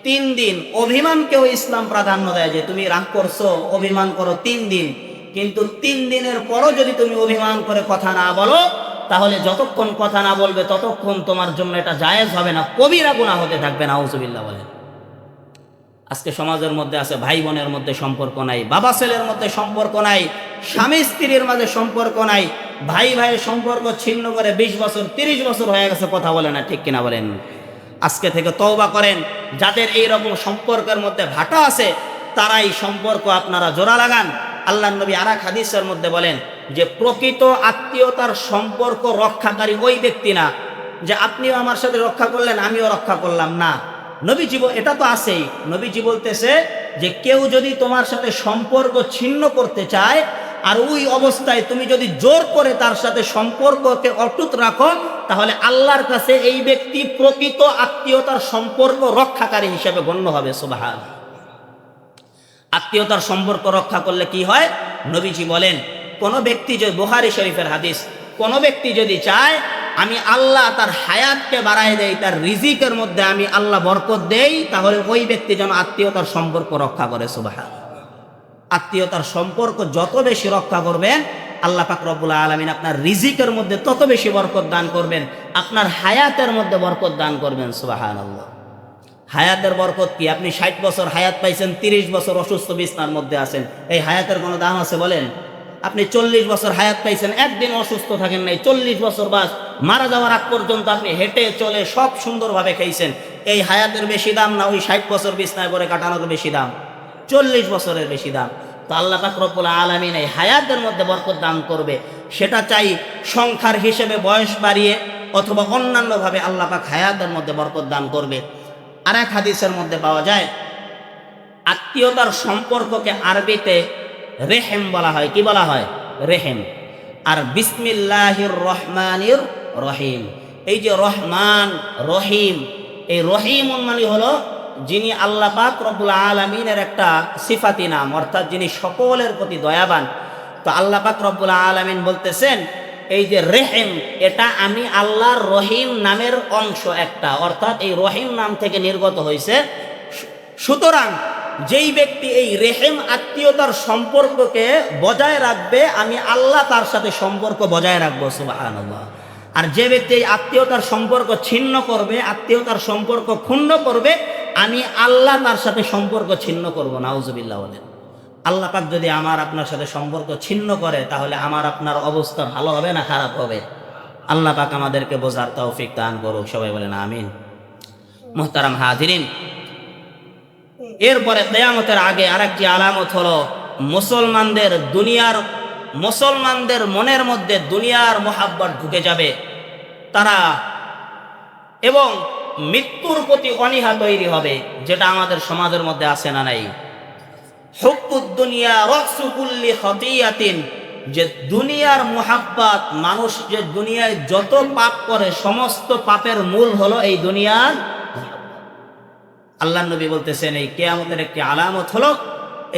3 দিন। অভিমানকেও ইসলাম প্রাধান্য দেয় যে তুমি রাগ করছো, অভিমান করো 3 দিন, কিন্তু 3 দিনের পরও যদি তুমি অভিমান করে কথা না বলো, তাহলে যতক্ষণ কথা না বলবে ততক্ষণ তোমার জন্য এটা জায়েজ হবে না, কবিরা গুনাহ হতে থাকবে। নাউজুবিল্লাহ বলেন। আজকে সমাজের মধ্যে আছে ভাই বোনের মধ্যে সম্পর্ক নাই, বাবা ছেলের মধ্যে সম্পর্ক নাই, স্বামী স্ত্রীর মাঝে সম্পর্ক নাই, ভাই ভাইয়ের সম্পর্ক ছিন্ন করে 20 বছর 30 বছর হয়ে গেছে, কথা বলে না, ঠিক কিনা বলেন? আজকে থেকে তওবা করেন। যাদের এই রকম সম্পর্কের মধ্যে ভাটা আছে তারাই সম্পর্ক আপনারা জোড়া লাগান। আল্লাহর নবী আরেক হাদিসের মধ্যে বলেন যে প্রকৃত আত্মীয়তার সম্পর্ক রক্ষাকারী ওই ব্যক্তি না যে আপনিও আমার সাথে রক্ষা করলেন আমিও রক্ষা করলাম, না। নবীজি এটা তো আছেই। নবীজি বলতেছে যে কেউ যদি তোমার সাথে সম্পর্ক ছিন্ন করতে চায় আর ওই অবস্থায় তুমি যদি জোর করে তার সাথে সম্পর্ককে অটুট রাখো, তাহলে আল্লাহর কাছে এই ব্যক্তি প্রকৃত আত্মীয়তার সম্পর্ক রক্ষাকারী হিসেবে গণ্য হবে। সুবহানাল্লাহ। আত্মীয়তার সম্পর্ক রক্ষা করলে কি হয়? নবীজি বলেন কোন ব্যক্তি যদি, বুখারী শরীফের হাদিস, কোন ব্যক্তি যদি চায় আমি আল্লাহ তার হায়াতকে বাড়ায় দেই, তার রিজিকের মধ্যে আমি আল্লাহ বরকত দেই, তাহলে ওই ব্যক্তি যেন আত্মীয়তার সম্পর্ক রক্ষা করে। সুবহানাল্লাহ। আত্মীয়তার সম্পর্ক যত বেশি রক্ষা করবেন আল্লাহ পাক রব্বুল আলামিন আপনার রিজিকের মধ্যে তত বেশি বরকত দান করবেন, আপনার হায়াতের মধ্যে বরকত দান করবেন। সুবহানাল্লাহ। হায়াতের বরকত কি? আপনি 60 বছর হায়াত পাইছেন, 30 বছর অসুস্থ বিছনার মধ্যে আছেন, এই হায়াতের কোনো দাম আছে বলেন? আপনি 40 বছর হায়াত পাইছেন, একদিন অসুস্থ থাকেন নাই, 40 বছর বাস মারা যাওয়ার আগ পর্যন্ত আপনি হেঁটে চলে সব সুন্দরভাবে খাইছেন, এই হায়াতের বেশি দাম না ওই 60 বছর বিছনায় পড়ে কাটানোর বেশি দাম? 40 বছরের বেশি দাম। তো আল্লাহ পাক রব্বুল আলামিন এই হায়াতের মধ্যে বরকত দান করবে, সেটা চাই সংখ্যার হিসেবে বয়স বাড়িয়ে অথবা অন্যান্যভাবে আল্লাহ পাক হায়াতের মধ্যে বরকত দান করবে। আর এক হাদিসের মধ্যে পাওয়া যায় আত্মীয়তার সম্পর্ককে আরবিতে রেহেম বলা হয়। কি বলা হয়? রেহেম। আর বিসমিল্লাহির রহমানির রহিম, এই যে রহমান রহিম, এই রহিম মানে হলো যিনি আল্লাহ পাক রব্বুল আলামিনের একটা সিফাতি নাম, অর্থাৎ যিনি সকলের প্রতি দয়াবান। তো আল্লাহ পাক রব্বুল আলামিন বলতেছেন এই যে রেহেম, এটা আমি আল্লাহর রহিম নামের অংশ একটা, অর্থাৎ এই রহিম নাম থেকে নির্গত হয়েছে। সুতরাং যেই ব্যক্তি এই রেহেম আত্মীয়তার সম্পর্ককে বজায় রাখবে, আমি আল্লাহ তার সাথে সম্পর্ক বজায় রাখবো। সুবহানাল্লাহ। আর যে ব্যক্তি এই আত্মীয়তার সম্পর্ক ছিন্ন করবে, আত্মীয়তার সম্পর্ক ক্ষুণ্ণ করবে, আমি আল্লাহ তার সাথে সম্পর্ক ছিন্ন করব। নাউজুবিল্লাহ বলেন। আল্লাহ পাক যদি আমার আপনার সাথে সম্পর্ক ছিন্ন করে তাহলে আমার আপনার অবস্থা ভালো হবে না খারাপ হবে? আল্লাহ পাক আমাদেরকে বোঝার তৌফিক দান করুক। সবাই বলেন আমিন। মুহতারাম হাজিরিন, এরপরে কিয়ামতের আগে আরেকটি আলামত হলো মুসলমানদের মনের মধ্যে দুনিয়ার মোহাব্বত ঢুকে যাবে তারা, এবং মৃত্যুর প্রতি অনীহা তৈরি হবে, যেটা আমাদের সমাজের মধ্যে আছে না নাই? হুব্বুদ দুনিয়া রাসু কুল্লি খাতিয়াতিন, যে দুনিয়ার মোহাব্বত, মানুষ যে দুনিয়ায় যত পাপ করে সমস্ত পাপের মূল হলো এই দুনিয়ার। আল্লাহ নবী বলতেছেন এই কিয়ামতের একটি আলামত হলো,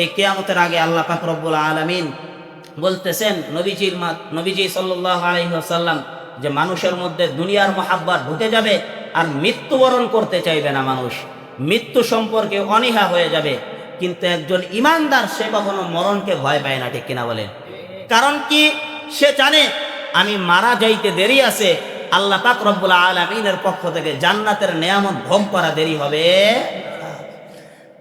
এই কিয়ামতের আগে আল্লাহ পাক রব্বুল আলামিন বলতেছেন নবীজি সাল্লাল্লাহু আলাইহি ওয়াসাল্লাম যে মানুষের মধ্যে দুনিয়ার মোহাব্বত ঢুকে যাবে আর মৃত্যুবরণ করতে চাইবে না মানুষ, মৃত্যু সম্পর্কে অনীহা হয়ে যাবে। কিন্তু একজন ইমানদার সে কখনো মরণকে ভয় পায় না, ঠিক কিনা বলে? কারণ কি? সে জানে আমি মারা যাইতে দেরি আছে, আল্লাহ পাক রব্বুল আলামিনের পক্ষ থেকে জান্নাতের নেয়ামত ভোগ করা দেরি হবে।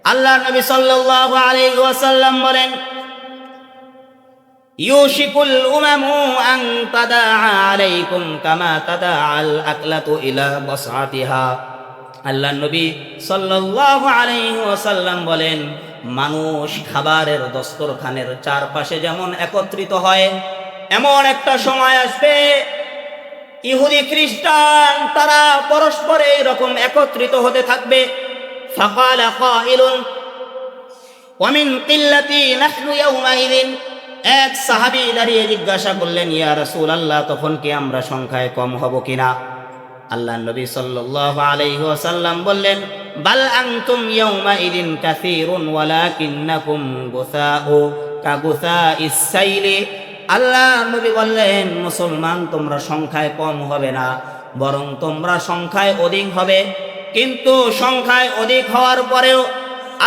আল্লাহ নবী সাল্লাল্লাহু আলাইহি ওয়াসাল্লাম বলেন ইউশিকুল উমামু আন তাদাআ আলাইকুম কামা তাদাআল আকলাতু ইলা বাসআতিহা। আল্লাহ নবী সাল্লাল্লাহু আলাইহি ওয়াসাল্লাম বলেন মানুষ খাবারের দস্তরখানের চারপাশে যেমন একত্রিত হয়, এমন একটা সময় আসবে ইহুদি খ্রিস্টান তারা পরস্পরে এরকম একত্রিত হতে থাকবে। ফাকালা কাইলুন ওয়া মিন কিল্লাতি নাহনু ইয়াওমাইযিন, এক সাহাবী দাঁড়িয়ে জিজ্ঞাসা করলেন, ইয়া রাসূলুল্লাহ, তখন কি আমরা সংখ্যায় কম হব কিনা? আল্লাহর নবী সাল্লাল্লাহু আলাইহি ওয়াসাল্লাম বললেন, বাল আনতুম ইয়াওমাইযিন কাসীরুন ওয়ালাকিন্নাকুম গুসাউ কাগুসাইস সাইলি। আল্লাহর নবী বললেন, মুসলমান তোমরা সংখ্যায় কম হবে না, বরং তোমরা সংখ্যায় অধিক হবে। কিন্তু সংখ্যায় অধিক হওয়ার পরেও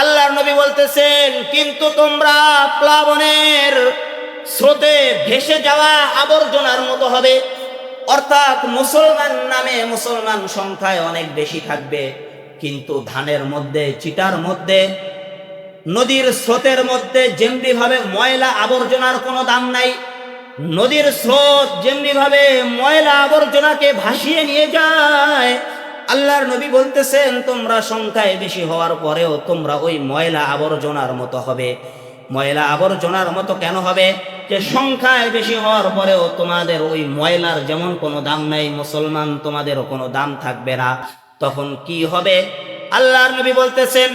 আল্লাহর নবী বলতেছেন, কিন্তু তোমরা প্লাবনের স্রোতে ভেসে যাওয়া আবর্জনার মতো হবে। অর্থাৎ মুসলমান নামে মুসলমান সংখ্যায় অনেক বেশি থাকবে, কিন্তু ধানের মধ্যে, চিটার মধ্যে, নদীর স্রোতের মধ্যে যেমনি ভাবে ময়লা আবর্জনার কোনো দাম নাই, নদীর স্রোত যেমনি ভাবে ময়লা আবর্জনাকে ভাসিয়ে নিয়ে যায়, আল্লাহর নবী বলতেছেন তোমরা সংখ্যায় বেশি হওয়ার পরেও তোমরা ওই ময়লা আবর্জনার মতো হবে। ময়লা আবর্জনার মতো কেন হবে? যে সংখ্যায় বেশি হওয়ার পরেও তোমাদের ওই ময়লার যেমন কোনো দাম নাই, মুসলমান তোমাদেরও কোনো দাম থাকবে না। তখন কি হবে? আল্লাহর নবী বলতেছেন,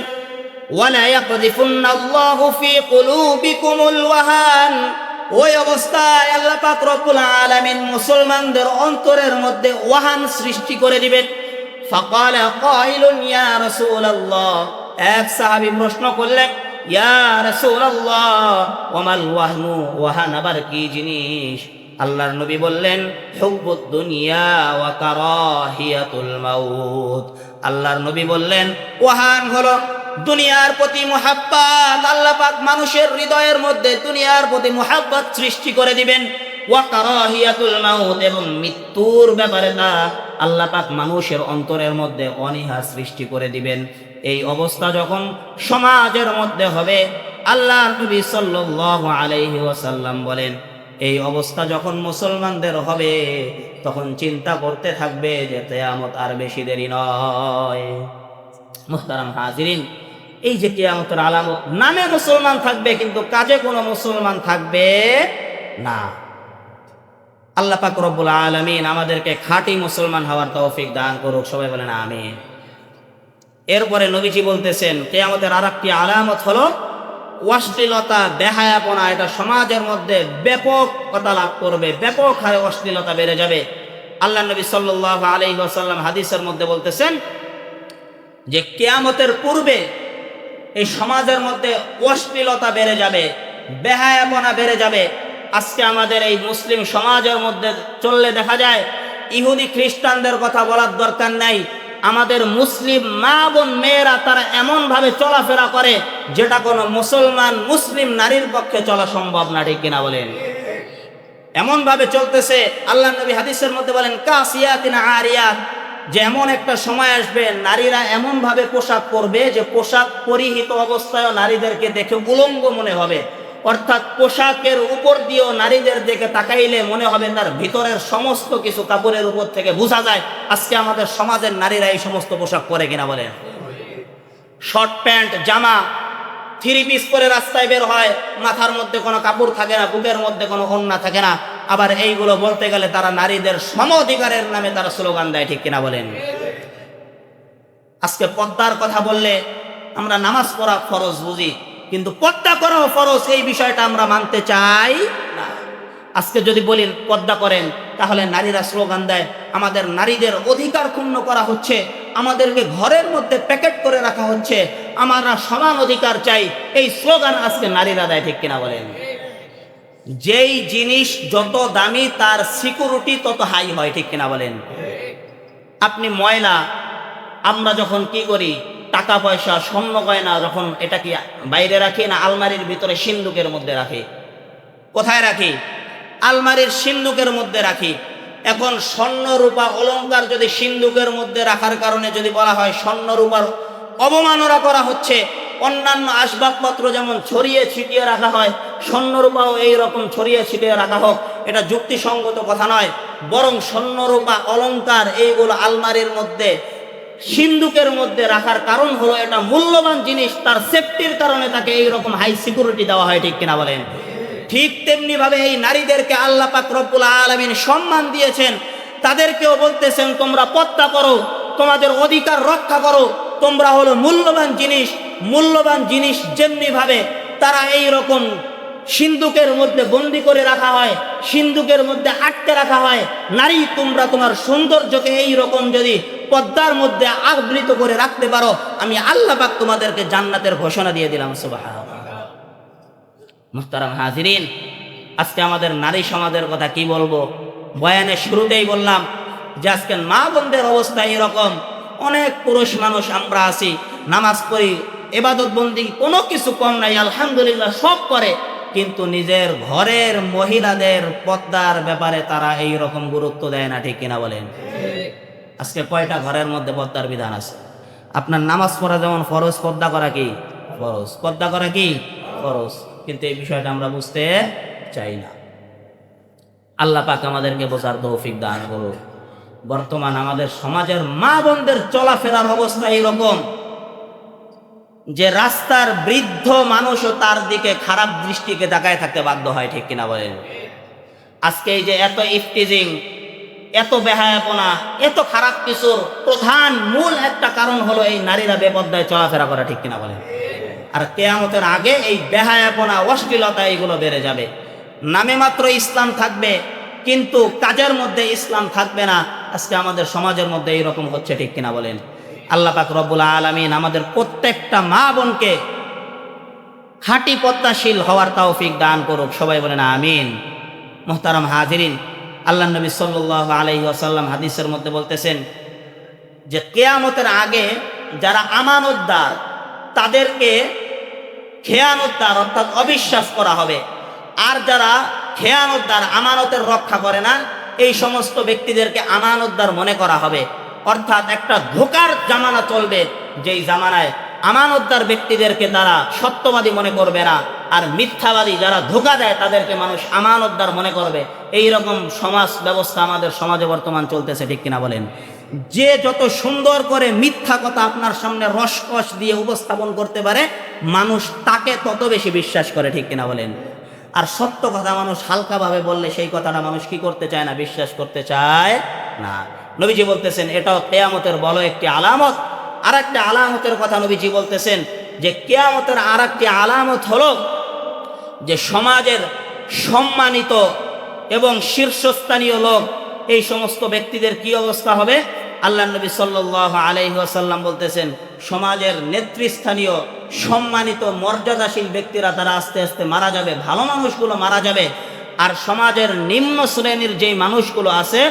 ওয়ালা ইয়াকযিফুন্নাল্লাহু ফি কুলুবিকুমুল ওয়াহান, ওই অবস্থায় আল্লাহ পাক রব্বুল আলামিন মুসলমানদের অন্তরের মধ্যে ওয়াহান সৃষ্টি করে দিবেন। ফাকালা কাইলুন ইয়া রাসূলুল্লাহ, এক সাহাবী প্রশ্ন করলেন, ইয়া রাসূলুল্লাহ ওয়ামাল ওয়াহনু, ওয়াহান আবার কি জিনিস? আল্লাহর নবী বললেন, হুব্বুদ দুনিয়া ওয়া কারাহিয়াতুল মাউত। আল্লাহর নবী বললেন, ওয়াহান হলো দুনিয়ার প্রতি মুহাব্বত। আল্লাহ পাক মানুষের হৃদয়ের মধ্যে দুনিয়ার প্রতি মুহাব্বত সৃষ্টি করে দিবেন। ওয়া কারাহিয়াতুল মাউত, এবং মৃত্যুর ব্যাপারে না আল্লাহ পাক মানুষের অন্তরের মধ্যে অনীহা সৃষ্টি করে দিবেন। এই অবস্থা যখন সমাজের মধ্যে হবে, আল্লাহর নবী সাল্লাল্লাহু আলাইহি ওয়াসাল্লাম বলেন, এই অবস্থা যখন মুসলমানদের হবে, তখন চিন্তা করতে থাকবে যে কিয়ামত আর বেশি দেরি নয়। মুহতারাম হাজিরিন, এই যে কিয়ামতের আলামত, নামে মুসলমান থাকবে কিন্তু কাজে কোনো মুসলমান থাকবে না। আল্লাহ পাক রব্বুল আলামিন আমাদেরকে খাঁটি মুসলমান হওয়ার তৌফিক দান করুক, সবাই বলেন আমিন। এরপরে নবীজি বলতেছেন, কিয়ামতের আরেকটি আলামত হলো অশ্লীলতা, বেহায়াপনা। এটা সমাজের মধ্যে ব্যাপকতা লাভ করবে, ব্যাপক হারে অশ্লীলতা বেড়ে যাবে। আল্লাহ নবী সাল্লাল্লাহু আলাইহি ওয়াসাল্লাম হাদিসের মধ্যে বলতেছেন যে কিয়ামতের পূর্বে এই সমাজের মধ্যে অশ্লীলতা বেড়ে যাবে, বেহায়াপনা বেড়ে যাবে। আজকে আমাদের এই মুসলিম সমাজের মধ্যে চললে দেখা যায়, ইহুদি খ্রিস্টানদের কথা বলার দরকার নাই, আমাদের মুসলিম মা বোন মেয়েরা তারা এমনভাবে চলাফেরা করে যেটা কোনো মুসলমান মুসলিম নারীর পক্ষে চলা সম্ভব না, ঠিক কিনা বলেন? এমনভাবে চলতেছে। আল্লাহ নবী হাদিসের মধ্যে বলেন, কাসিয়াতিন আরিয়াত, যে এমন একটা সময় আসবে নারীরা এমনভাবে পোশাক পরবে যে পোশাক পরিহিত অবস্থায় নারীদেরকে দেখে উলঙ্গ মনে হবে। অর্থাৎ পোশাকের উপর দিয়েও নারীদের দিকে তাকাইলে মনে হবে তার ভিতরের সমস্ত কিছু কাপড়ের উপর থেকে বোঝা যায়। আজকে আমাদের সমাজের নারীরা এই সমস্ত পোশাক পরে কিনা বলেন? শর্ট প্যান্ট, জামা, থ্রি পিস পরে রাস্তায় বের হয়, মাথার মধ্যে কোনো কাপড় থাকে না, বুকের মধ্যে কোনো ওড়না থাকে না। আবার এইগুলো বলতে গেলে তারা নারীদের সম অধিকারের নামে তারা স্লোগান দেয়, ঠিক কিনা বলেন? আজকে পর্দার কথা বললে আমরা নামাজ পড়া ফরজ বুঝি, কিন্তু পর্দা করাও ফরজ, এই বিষয়টা আমরা মানতে চাই না। আজকে যদি বলি পর্দা করেন, তাহলে নারীরা স্লোগান দেয় আমাদের নারীদের অধিকার ক্ষুণ্ণ করা হচ্ছে, আমাদেরকে ঘরের মধ্যে প্যাকেট করে রাখা হচ্ছে, আমরা সমান অধিকার চাই, এই স্লোগান আজকে নারীরা দেয়, ঠিক কিনা বলেন? যেই জিনিস যত দামি তার সিকিউরিটি তত হাই হয়, ঠিক কিনা বলেন? আপনি ময়লা, আমরা যখন কি করি, টাকা পয়সা, স্বর্ণ গয়না যখন এটা কি বাইরে রাখি না আলমারির ভিতরে সিন্দুকের মধ্যে রাখি? কোথায় রাখি? আলমারির সিন্দুকের মধ্যে রাখি। এখন স্বর্ণ রূপা অলংকার যদি সিন্দুকের মধ্যে রাখার কারণে যদি বলা হয় স্বর্ণ রূপার অবমাননা করা হচ্ছে, অন্যান্য আসবাবপত্র যেমন ছড়িয়ে ছিটিয়ে রাখা হয়, স্বর্ণ রূপাও এইরকম ছড়িয়ে ছিটিয়ে রাখা হোক, এটা যুক্তিসঙ্গত কথা নয়। বরং স্বর্ণ রূপা অলংকার এইগুলো আলমারির মধ্যে, সিন্দুকের মধ্যে রাখার কারণ হলো এটা মূল্যবান জিনিস, তার সেফটির কারণে তাকে এইরকম হাই সিকিউরিটি দেওয়া হয়, ঠিক কিনা বলেন? ঠিক তেমনি ভাবে এই নারীদেরকে আল্লাহ পাক রব্বুল আলামিন সম্মান দিয়েছেন, তাদেরকেও বলতেছেন তোমরা পর্দা করো, তোমাদের অধিকার রক্ষা করো। তোমরা হলো মূল্যবান জিনিস। মূল্যবান জিনিস যেমনি ভাবে তারা এই রকম সিন্দুকের মধ্যে বন্দি করে রাখা হয়, সিন্দুকের মধ্যে আটকে রাখা হয়, নারী তোমরা তোমার সৌন্দর্যকে এই রকম যদি পর্দার মধ্যে আবৃত করে রাখতে পারো, আমি আল্লাহ পাক তোমাদেরকে জান্নাতের ঘোষণা দিয়ে দিলাম। সুবহানাল্লাহ। মুহতারাম হাজিরিন, আজকে আমাদের নারী সমাজের কথা কি বলবো? বয়ানের শুরুতেই বললাম যে আজকে মা বোনদের অবস্থা এরকম। অনেক পুরুষ মানুষ আমরা আছি, নামাজ পড়ি, ইবাদত বন্দি কোনো কিছু কম নাই, আলহামদুলিল্লাহ সব করে, কিন্তু নিজের ঘরের মহিলাদের পর্দার ব্যাপারে তারা এই রকম গুরুত্ব দেয় না। ঠিক কিনা বলেন? আজকে কয়টা ঘরের মধ্যে পর্দার বিধান আছে? আপনার নামাজ পড়া যেমন ফরজ, পর্দা করা কি ফরজ? পর্দা করা কি ফরজ? কিন্তু এই বিষয়টা আমরা বুঝতে চাই না। আল্লাহ পাক আমাদেরকে বোঝার তৌফিক দান করুন। বর্তমান আমাদের সমাজের মা বোনদের চলাফেরার অবস্থা এইরকম যে রাস্তার বৃদ্ধ মানুষও তার দিকে খারাপ দৃষ্টিকে তাকায় থাকতে বাধ্য হয়। ঠিক কিনা বলেন? আজকে এই যে এত ইফতিজিং, এত বেহায়াপনা, এত খারাপ কিছুর প্রধান মূল একটা কারণ হলো এই নারীরা বেপর্দায় চলাফেরা করা। ঠিক কিনা বলেন? আর কিয়ামতের আগে এই বেহায়াপনা, অশ্লীলতা এগুলো বেড়ে যাবে। নামে মাত্র ইসলাম থাকবে, কিন্তু কাজের মধ্যে ইসলাম থাকবে না। আজকে আমাদের সমাজের মধ্যে এইরকম হচ্ছে। ঠিক কিনা বলেন? আল্লাহ পাক রব্বুল আলামিন আমাদের প্রত্যেকটা মা বোনকে খাঁটি পদ্মাশীল হওয়ার তৌফিক দান করুক। সবাই বলেন আমিন। মুহতারাম হাজিরিন, আল্লাহ নবী সাল্লাল্লাহু আলাইহি ওয়াসাল্লাম হাদিসের মধ্যে বলতেছেন যে কিয়ামতের আগে যারা আমানতদার তাদেরকে খেয়ানতদার অর্থাৎ অবিশ্বাস করা হবে, আর যারা খেয়ানতদার আমানতের রক্ষা করে না এই সমস্ত ব্যক্তিদেরকে আমানতদার মনে করা হবে। অর্থাৎ একটা ধোঁকার জামানা চলবে, যেই জামানায় আমানতদার ব্যক্তিদেরকে তারা সত্যবাদী মনে করবে না, আর মিথ্যাবাদী যারা ধোঁকা দেয় তাদেরকে মানুষ আমানতদার মনে করবে। এই রকম সমাজ ব্যবস্থা আমাদের সমাজে বর্তমান চলতেছে। ঠিক কিনা বলেন? যে যত সুন্দর করে মিথ্যা কথা আপনার সামনে রসকস দিয়ে উপস্থাপন করতে পারে, মানুষ তাকে তত বেশি বিশ্বাস করে। ঠিক কিনা বলেন? আর সত্য কথা মানুষ হালকাভাবে বললে সেই কথাটা মানুষ কি করতে চায় না? বিশ্বাস করতে চায় না। নবীজি বলতেছেন এটাও কিয়ামতের বড় একটি আলামত। আর একটা আলামতের কথা নবীজি বলতেছেন যে কিয়ামতের আর একটি আলামত হলো যে সমাজের সম্মানিত এবং শীর্ষস্থানীয় লোক, এই সমস্ত ব্যক্তিদের কি অবস্থা হবে? আল্লাহ নবী সাল্লাল্লাহু আলাইহি ওয়াসাল্লাম বলতেছেন সমাজের নেতৃস্থানীয় সম্মানিত মর্যাদাশীল ব্যক্তিরা তারা আস্তে আস্তে মারা যাবে, ভালো মানুষগুলো মারা যাবে। আর সমাজের নিম্ন শ্রেণীর যেই মানুষগুলো আছে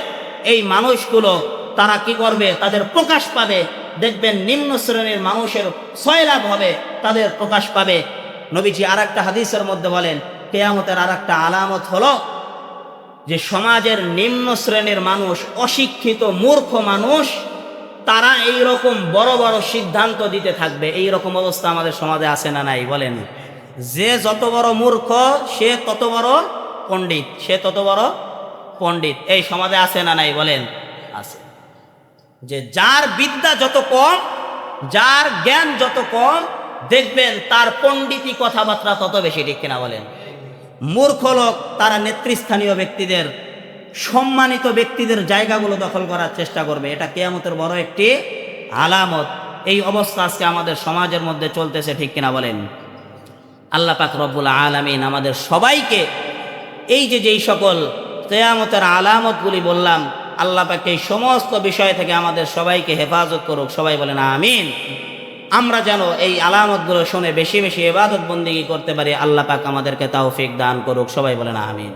এই মানুষগুলো তারা কি করবে? তাদের প্রকাশ পাবে। দেখবেন নিম্ন শ্রেণীর মানুষের সয়লাভ হবে, তাদের প্রকাশ পাবে। নবীজি আর একটা হাদিসের মধ্যে বলেন কিয়ামতের আর একটা আলামত হলো যে সমাজের নিম্ন শ্রেণীর মানুষ, অশিক্ষিত মূর্খ মানুষ, তারা এই রকম বড় বড় সিদ্ধান্ত দিতে থাকবে। এই রকম অবস্থা আমাদের সমাজে আছে না নাই বলেন? যে যত বড় মূর্খ সে তত বড় পণ্ডিত, সে তত বড় পণ্ডিত। এই সমাজে আছে না নাই বলেন? আছে। যে যার বিদ্যা যত কম, যার জ্ঞান যত কম, দেখবেন তার পণ্ডিতি কথাবার্তা তত বেশি। ঠিক কিনা বলেন? মূর্খ লোক তারা নেতৃস্থানীয় ব্যক্তিদের, সম্মানিত ব্যক্তিদের জায়গাগুলো দখল করার চেষ্টা করবে। এটা কিয়ামতের বড় একটি আলামত। এই অবস্থা আজকে আমাদের সমাজের মধ্যে চলতেছে। ঠিক কিনা বলেন? আল্লাহ পাক রব্বুল আলামিন আমাদের সবাইকে এই যেই সকল কিয়ামতের আলামতগুলি বললাম, আল্লাহ পাক এই সমস্ত বিষয় থেকে আমাদের সবাইকে হেফাজত করুক। সবাই বলেন আমিন। আমরা যেন এই আলামতগুলো শুনে বেশি বেশি ইবাদত বন্দেগী করতে পারি। আল্লাহ পাক আমাদেরকে তৌফিক দান করুক। সবাই বলেন আমিন।